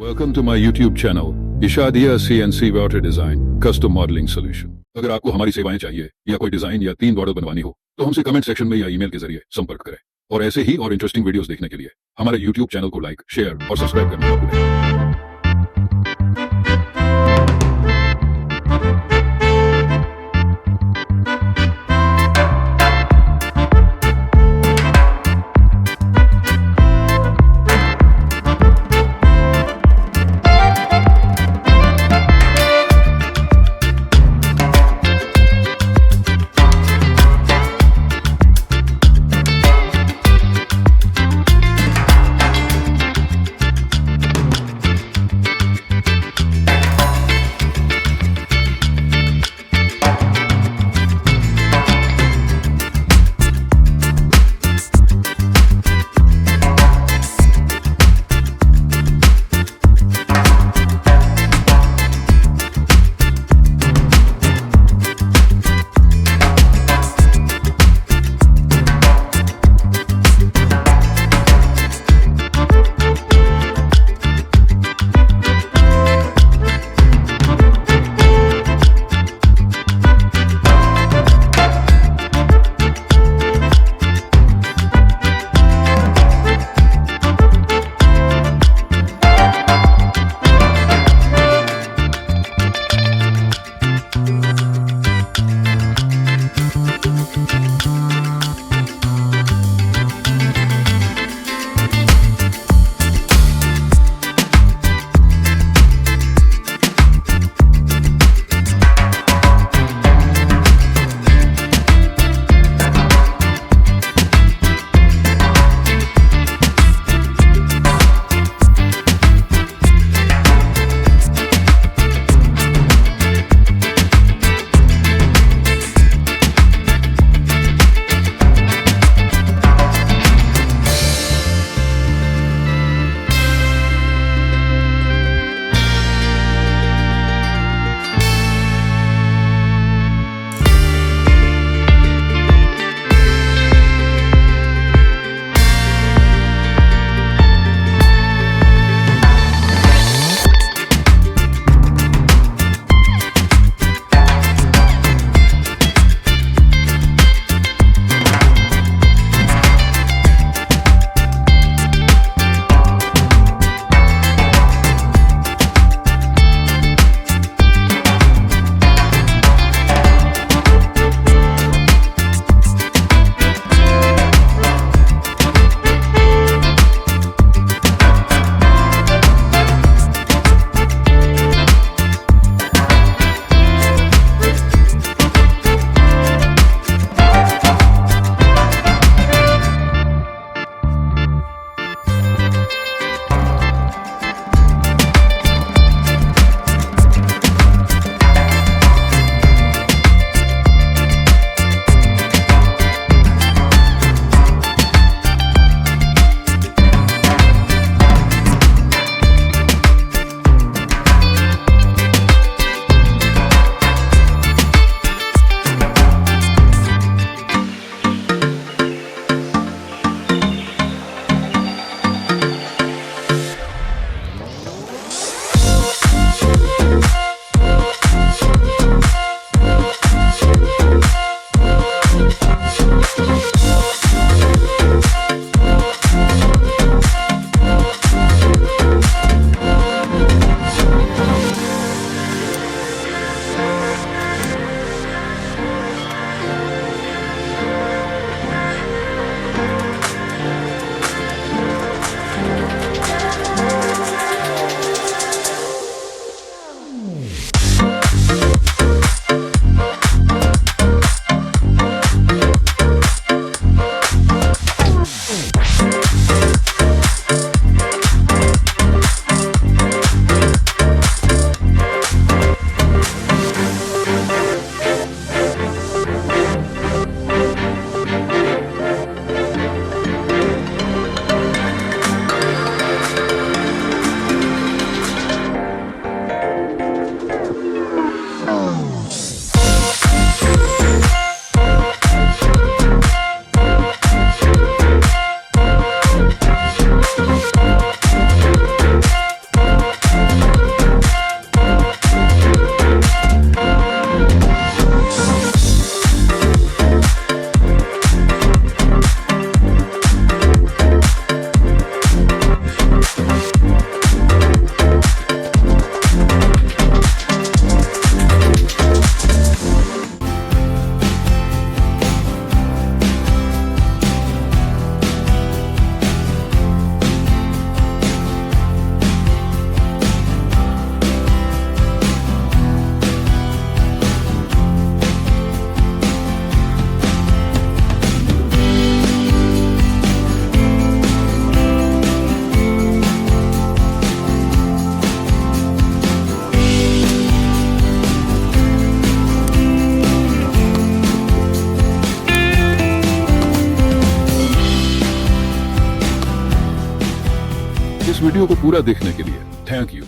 Welcome to my YouTube channel, Ishadhiya CNC Water Design Custom Modeling Solution। अगर आपको हमारी सेवाएं चाहिए या कोई डिजाइन या 3 बॉर्डर बनवानी हो तो हमसे कमेंट सेक्शन में या ईमेल के जरिए संपर्क करें। और ऐसे ही और इंटरेस्टिंग वीडियोस देखने के लिए हमारे YouTube चैनल को लाइक, शेयर और सब्सक्राइब करना ना भूलें। वीडियो को पूरा देखने के लिए थैंक यू।